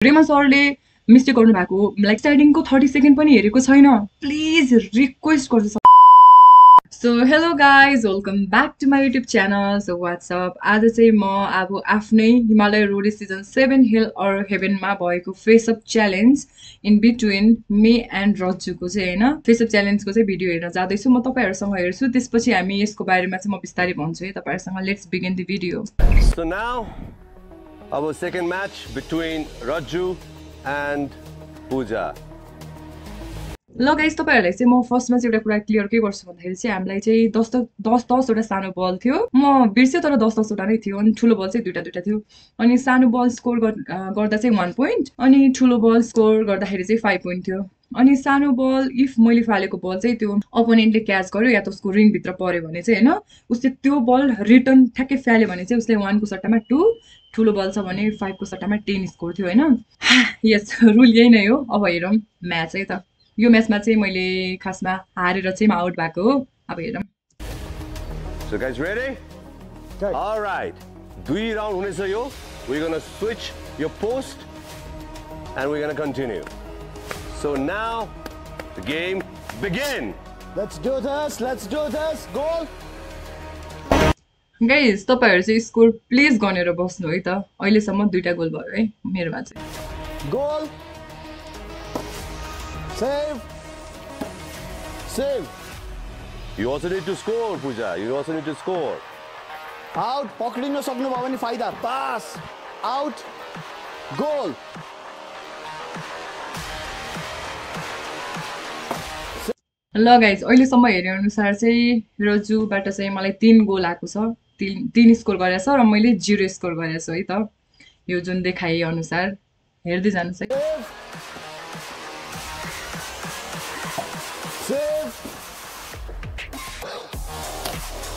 रेमा सरले मिस्टेक गर्नु भएको लाइक स्टार्टिङको 30 सेकेन्ड पनि हेरेको छैन प्लिज रिक्वेस्ट गर्छु So hello guys, welcome back to my YouTube channel. So what's up? आज चाहिँ म अब आफ्नै हिमालय रोड सिजन 7 हिल और हेभनमा भएको face up challenge in between May and रज्जुको चाहिँ हैन फेस अप च्यालेन्जको चाहिँ भिडियो हेर्न जाँदैछु म तपाईहरुसँग हेर्छु त्यसपछि हामी यसको बारेमा चाहिँ म विस्तारै भन्छु है तपाईहरुसँग let's begin the video So now our second match between Rajju and Pooja. ल गाइस तपाईहरुलाई चाहिँ म फर्स्टमा चाहिँ एउटा कुरा क्लियर के गर्छु भन्दाखेरि चाहिँ हामीलाई चाहिँ 10 वटा सानो बल थियो म बिर्से तर 10 वटा नै थियो अनि ठुलो बल चाहिँ दुईटा थियो अनि सानो बल स्कोर गर्दा चाहिँ 1 पोइन्ट अनि ठुलो बल स्कोर गर्दाखेरि चाहिँ 5 पोइन्ट थियो अनि सानो बल इफ मैले फालेको बल चाहिँ त्यो अपोनेन्टले क्याच गर्यो या त उसको रिङ भित्र पर्यो भने चाहिँ हैन उसले त्यो बल रिटर्न ठ्याक्कै फाल्यो भने चाहिँ उसले 1 को सट्टामा 2 ठुलो बल छ भने 5 को सट्टामा 10 स्कोर थियो हैन यस रुल यही नै हो अब हेरौं म्याच है त यो म्याचमा चाहिँ मैले खासमा हारेर चाहिँ म आउट भएको हो अब हेरौं So guys ready? Okay. All right. 2 round hune cha yo. We're going to switch your post and we're going to continue. So now the game begin. Let's do this. Let's do this. Goal. Guys तपाईहरु चाहिँ score please गनेर बस्नु है त अहिले सम्म दुईटा goal भयो है मेरोमा चाहिँ Goal. Save. Save. You also need to score, Pooja. You also need to score. Out. पक्रिन सक्नु भयो भने फाइदा. Pass. Out. Goal. ल गाइस अहिले सम्म हेरे अनुसार चाहिँ रजुबाट चाहिँ मलाई 3 गोल आएको छ 3 स्कोर गरेछ र मैले 0 स्कोर गरेछु है त यो जुन देखाए अनुसार हेर्दै जानुस् है Save.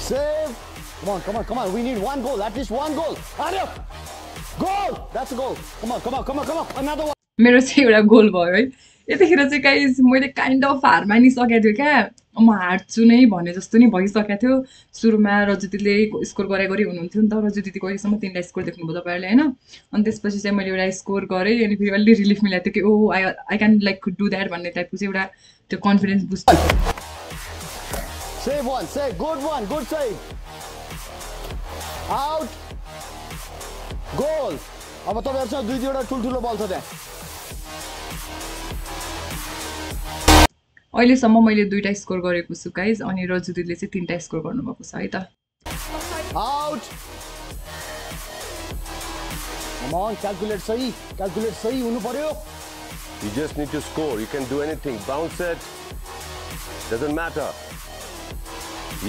Save. Come on. We need one goal. At least one goal. Arya. Goal. That's a goal. Come on. Another one. मेरो चाहिँ एउटा गोल भयो है यतिखेर चाहिँ गाइस मैले काइन्ड अफ हार मानिसकेको थियो क्या म हार्छु नै भने जस्तो नि भइसकेको थियो सुरुमा रजु दिदीले स्कोर गरे हुनुहुन्थ्यो नि त रजु दिदीको अहिलेसम्म 3टा स्कोर देख्नुभयो तपाईहरुले हैन अनि त्यसपछि चाहिँ मैले एउटा स्कोर गरेँ अनि फेरि अलि रिलिफ मिलाएको थियो कि oh I can like do that भन्ने टाइपको चाहिँ एउटा त्यो confidence boost Save one. Save. Good one. Good save. Out. Goal. अब तपाईहरुसँग दुई दुईवटा ठुलठुलो बल छ त्यहाँ अहिलेसम्म मैले 2टा स्कोर गरेको छु गाइस अनि रजु दिदीले चाहिँ 3टा स्कोर गर्नुभएको छ है त Out. Come on, calculate सही हुनु पर्यो You just need to score. You can do anything. Bounce it. Doesn't matter.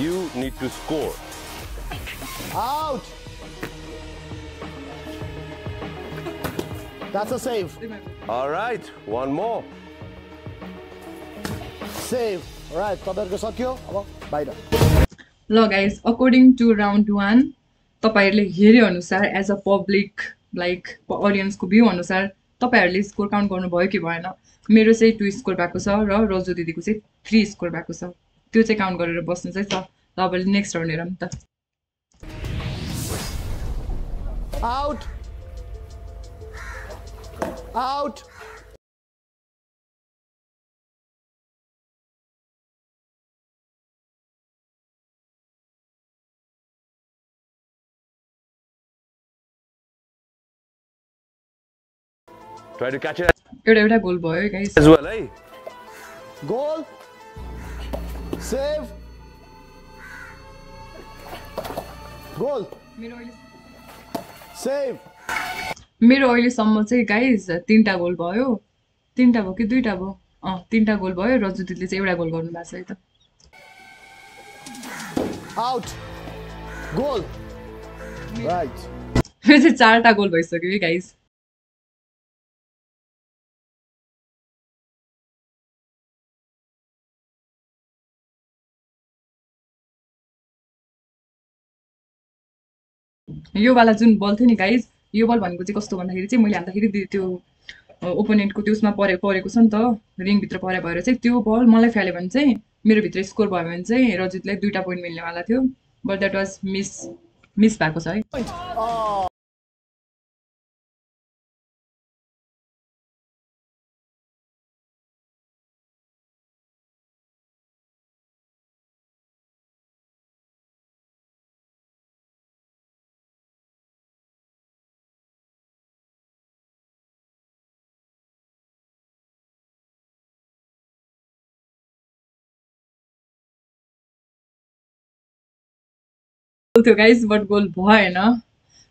You need to score. Out. That's a save. All right. One more. Save. Alright, तपाईहरुको सक्यो अब बाहिर ल guys according to round 1 तपाईहरुले हेरे अनुसार as a public like ऑडियन्सको view अनुसार तपाईहरुले स्कोर काउन्ट गर्नुभयो कि भएन मेरो चाहिँ 2 स्कोर भएको छ र रजु दिदीको चाहिँ 3 स्कोर भएको छ त्यो चाहिँ काउन्ट गरेर बस्नु चाहिँ छ ल अब नेक्स्ट राउन्ड हेरौँ त Out. Out. Try to catch it एउटा गोल भयो guys as well, eh? Goal. Save. Goal. Save. मेरो अहिलेसम्म चाहिँ गाइस 3टा गोल भयो 3टा भयो कि 2टा भयो 3टा गोल भयो रजु दिदीले चाहिँ एउटा गोल गर्नु भएको छ है त Out. Goal. Right. मेरो चाहिँ 4टा गोल भइसक्यो है गाइस यो वाला जुन बल थियो नि गाइस यो बल भनेको चाहिँ कस्तो भन्दाखेरि चाहिँ मैले हाल्दाखेरि त्यो ओपोनेन्टको त्यसमा परेको छ नि त रिङ भित्र परे भएर चाहिँ त्यो बल मलाई फ्याल्यो भने चाहिँ मेरो भित्र स्कोर भयो भने चाहिँ रजितलाई 2टा पोइन्ट मिल्ने वाला थियो बट द्याट वाज मिस भएको छ है थियो गाइस बट गोल भएन।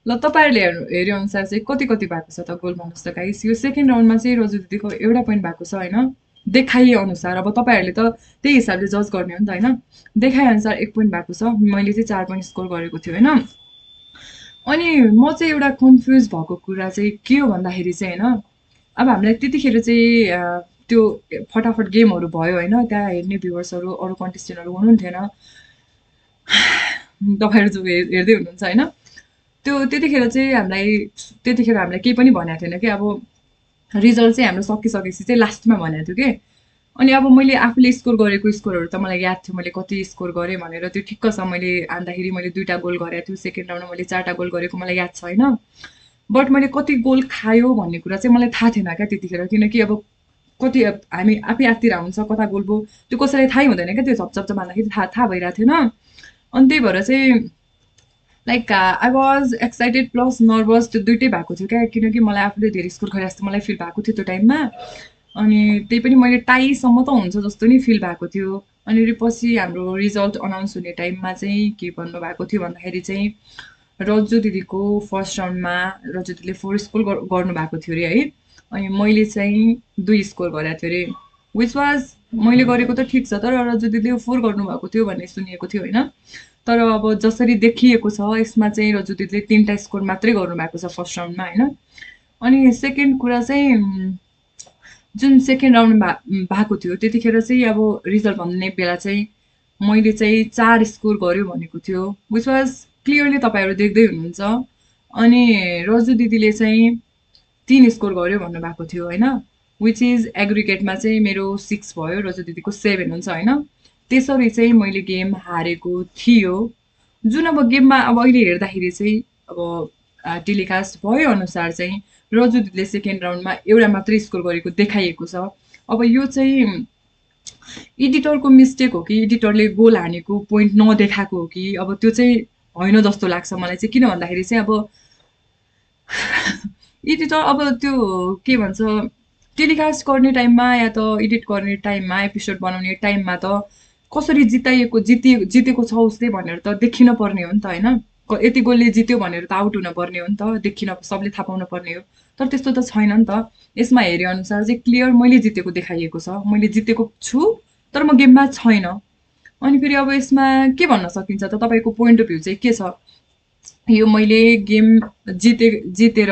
ल तपाईँहरूले हेऱ्यो अनुसार चाहिँ कति कति भएको छ त गोल भन्नुहोस् त गाइस। यो सेकेन्ड राउन्डमा चाहिँ रजु दिदीको एउटा पोइन्ट भएको छ होइन, देखाइए अनुसार। अब तपाईँहरूले त त्यही हिसाबले जज गर्ने हो नि त होइन। देखाए अनुसार 1 पोइन्ट भएको छ, मैले चाहिँ 4 पोइन्ट स्कोर गरेको थियो होइन। अनि म चाहिँ एउटा कन्फ्युज भएको कुरा चाहिँ के हो भन्दाखेरि चाहिँ होइन, अब हामीलाई त्यतिखेर चाहिँ त्यो फटाफट गेमहरू भयो होइन, त्यहाँ हेर्ने भ्युवर्सहरू अरू कन्टेस्टेन्टहरू हुनुहुन्थेन, तपाईँहरू जो हेर्दै हुनुहुन्छ होइन। त्यतिखेर चाहिँ हामीलाई केही पनि भनेको थिएन कि अब रिजल्ट चाहिँ हाम्रो सकिसकेपछि चाहिँ लास्टमा भनेको थियो कि। अनि अब मैले आफूले स्कोर गरेको स्कोरहरू त मलाई याद थियो, मैले कति स्कोर गरेँ भनेर, त्यो ठिक्क छ। मैले आउँदाखेरि मैले 2टा गोल गरेको थियो, सेकेन्ड राउन्डमा मैले 4टा गोल गरेको मलाई याद छ होइन। बट मैले कति गोल खायो भन्ने कुरा चाहिँ मलाई थाहा थिएन क्या त्यतिखेर, किनकि अब कति हामी आफै आफतिर हुन्छ कता गोल भयो त्यो कसैलाई थाहै हुँदैन क्या, त्यो झपझप भन्दाखेरि थाहा भइरहेको थिएन। अनि त्यही भएर चाहिँ like I was excited plus nervous, त्यो दुइटै भएको थियो क्या, किनकि मलाई आफूले धेरै स्कोर गरे जस्तो मलाई फिल भएको थियो त्यो टाइममा। अनि त्यही पनि मैले टाईसम्म त हुन्छ जस्तो नि फिल भएको थियो। अनि पछि हाम्रो रिजल्ट अनाउन्स हुने टाइममा चाहिँ के भन्नुभएको थियो भन्दाखेरि चाहिँ रजु दिदीको फर्स्ट राउन्डमा रजु दिदीले 4 स्कोर गर्नुभएको थियो अरे है। अनि मैले चाहिँ 2 स्कोर गरेको थियो अरे, विच वाज मैले गरेको त ठिक छ, तर रजु दिदीले 4 गर्नुभएको थियो भन्ने सुनिएको थियो होइन। तर अब जसरी देखिएको छ यसमा चाहिँ रजु दिदीले 3टा स्कोर मात्रै गर्नुभएको छ फर्स्ट राउन्डमा होइन। अनि सेकेन्ड कुरा चाहिँ जुन सेकेन्ड राउन्डमा भएको थियो त्यतिखेर चाहिँ अब रिजल्ट भन्ने बेला चाहिँ मैले चाहिँ 4 स्कोर गर्यो भनेको थियो, विच वाज क्लियरली तपाईँहरू देख्दै हुनुहुन्छ। अनि रजु दिदीले चाहिँ 3 स्कोर गर्यो भन्नुभएको थियो होइन, विच इज एग्रिगेटमा चाहिँ मेरो 6 भयो, रजु दिदीको 7 हुन्छ होइन। त्यसरी चाहिँ मैले गेम हारेको थियो। जुन अब गेममा अब अहिले हेर्दाखेरि चाहिँ अब टेलिकास्ट भए अनुसार चाहिँ रजु दिदीले सेकेन्ड राउन्डमा एउटा मात्रै स्कोर गरेको देखाइएको छ। अब यो चाहिँ एडिटरको मिस्टेक हो कि एडिटरले गोल हानेको पोइन्ट नदेखाएको हो कि, अब त्यो चाहिँ होइन जस्तो लाग्छ मलाई चाहिँ। किन भन्दाखेरि चाहिँ अब एडिटर अब त्यो के भन्छ टेलिकास्ट गर्ने टाइममा या त एडिट गर्ने टाइममा एपिसोड बनाउने टाइममा त कसरी जितेको छ उसले भनेर त देखिन पर्ने हो नि त होइन। यति गोलले जित्यो भनेर त आउट हुन पर्ने हो नि त, देखिन सबले थाहा पाउन पर्ने हो। तर त्यस्तो त छैन नि त। यसमा हेरे अनुसार चाहिँ क्लियर मैले जितेको देखाइएको छ, मैले जितेको छु तर म गेममा छैन। अनि फेरि अब यसमा के भन्न सकिन्छ त, तपाईँको पोइन्ट अफ भ्यू चाहिँ के छ? यो मैले गेम जितेर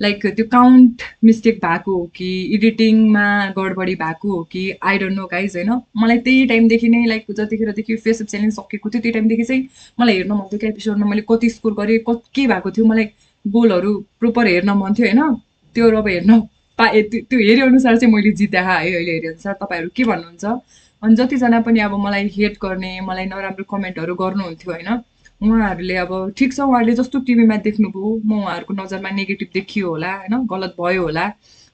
लाइक त्यो काउन्ट मिस्टेक भएको हो कि एडिटिङमा गडबडी भएको हो कि आई डोन्ट नो गाइज होइन। मलाई त्यही टाइमदेखि नै लाइक जतिखेरदेखि फेसबुक च्यालेन्ज सकेको थियो त्यही टाइमदेखि चाहिँ मलाई हेर्न मन थियो क्या एपिसोडमा मैले कति स्कोर गरेँ, के भएको थियो, मलाई गोलहरू प्रोपर हेर्न मन थियो होइन। त्यो अब हेर्न पाएँ, त्यो हेरे अनुसार चाहिँ मैले जितेँ है। अहिले हेरे अनुसार तपाईँहरू के भन्नुहुन्छ? अनि जतिजना पनि अब मलाई हेट गर्ने, मलाई नराम्रो कमेन्टहरू गर्नुहुन्थ्यो होइन, उहाँहरूले अब ठिक छ, उहाँहरूले जस्तो टिभीमा देख्नुभयो म उहाँहरूको नजरमा नेगेटिभ देखियो होला होइन, गलत भयो होला।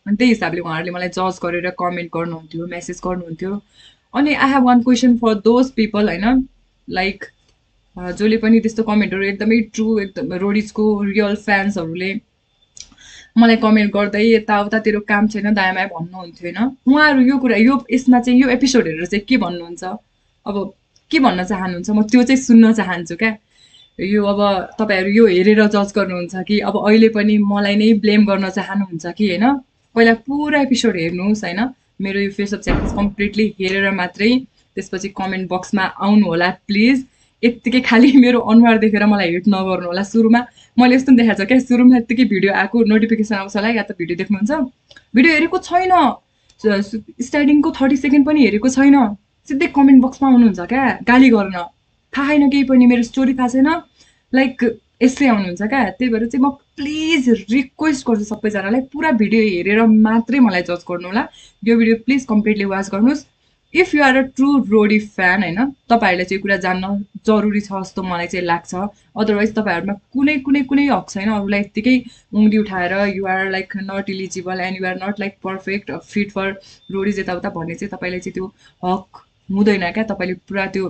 अनि त्यही हिसाबले उहाँहरूले मलाई जज गरेर कमेन्ट गर्नुहुन्थ्यो, मेसेज गर्नुहुन्थ्यो। अनि I have one question for those people होइन, लाइक जसले पनि त्यस्तो कमेन्टहरू एकदमै ट्रु एकदम रोडिजको रियल फ्यान्सहरूले मलाई कमेन्ट गर्दै यताउता तेरो काम छैन दायामाया भन्नुहुन्थ्यो होइन। उहाँहरू यो कुरा यसमा चाहिँ यो एपिसोड हेरेर चाहिँ के भन्नुहुन्छ, अब के भन्न चाहनुहुन्छ म त्यो चाहिँ सुन्न चाहन्छु क्या। यो अब तपाईँहरू यो हेरेर जज गर्नुहुन्छ कि अब अहिले पनि मलाई नै ब्लेम गर्न चाहनुहुन्छ कि होइन? पहिला पुरा एपिसोड हेर्नुहोस् होइन, मेरो यो फेसबुक च्यानल कम्प्लिटली हेरेर मात्रै त्यसपछि कमेन्ट बक्समा आउनु होला प्लिज। यत्तिकै खालि मेरो अनुहार देखेर मलाई हेट नगर्नु होला। सुरुमा मैले यस्तो पनि देखाएको छ क्या, सुरुमा यत्तिकै भिडियो आएको नोटिफिकेसन आउँछ होला, या त भिडियो देख्नुहुन्छ, भिडियो हेरेको छैन, स्टार्टिङको 30 सेकेन्ड पनि हेरेको छैन, सिधै कमेन्ट बक्समा आउनुहुन्छ क्या गाली गर्न, थाहा छैन केही पनि, मेरो स्टोरी थाहा छैन, लाइक यसै आउनुहुन्छ क्या। त्यही भएर चाहिँ म प्लिज रिक्वेस्ट गर्छु सबैजनालाई पुरा भिडियो हेरेर मात्रै मलाई जज गर्नु होला। यो भिडियो प्लिज कम्प्लिटली वाच गर्नुहोस् if you are a true Roadie fan होइन। तपाईँहरूले चाहिँ कुरा जान्न जरुरी छ जस्तो मलाई चाहिँ लाग्छ। अदरवाइज तपाईँहरूमा कुनै हक छैन अरूलाई यत्तिकै उङ्ली उठाएर you are like not eligible and you are not like perfect fit for Roadies यताउता भन्ने चाहिँ तपाईँले चाहिँ त्यो हक हुँदैन क्या। तपाईँले पुरा त्यो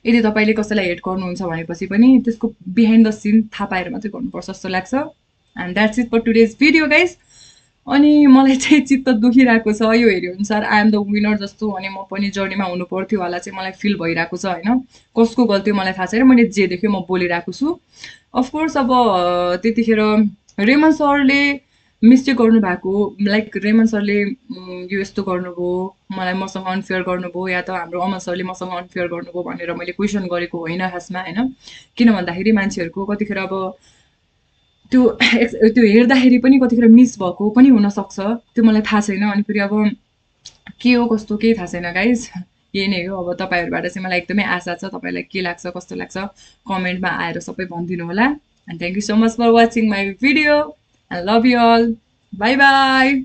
यदि तपाईँले कसैलाई हेट गर्नुहुन्छ भनेपछि पनि त्यसको बिहाइन्ड द सिन थाहा पाएर मात्रै गर्नुपर्छ जस्तो लाग्छ। And that's it for today's video guys. अनि मलाई चाहिँ चित्त दुखिरहेको छ यो हेऱ्यो अनुसार आई एम द विनर जस्तो अनि म पनि जर्नीमा हुनु पर्थ्यो होला चाहिँ मलाई फिल भइरहेको छ होइन कसको गल्ती मलाई थाहा छैन मैले जे देख्यो म बोलिरहेको छु अफकोर्स अब त्यतिखेर रेमन सरले मिस्टेक गर्नुभएको लाइक रेमन सरले यो यस्तो गर्नुभयो मलाई मसँग अनफेयर गर्नुभयो या त हाम्रो अमल सरले मसँग अनफेयर गर्नुभयो भनेर मैले क्वेसन गरेको होइन खासमा होइन किन भन्दाखेरि मान्छेहरूको कतिखेर अब त्यो हेर्दाखेरि पनि कतिखेर मिस भएको पनि हुनसक्छ त्यो मलाई थाहा छैन अनि फेरि अब के हो कस्तो केही थाहा छैन गाइज यही नै हो अब तपाईँहरूबाट चाहिँ मलाई एकदमै आशा छ तपाईँलाई के लाग्छ कस्तो लाग्छ कमेन्टमा आएर सबै भनिदिनु होला and thank you so much for watching my video I love you all bye by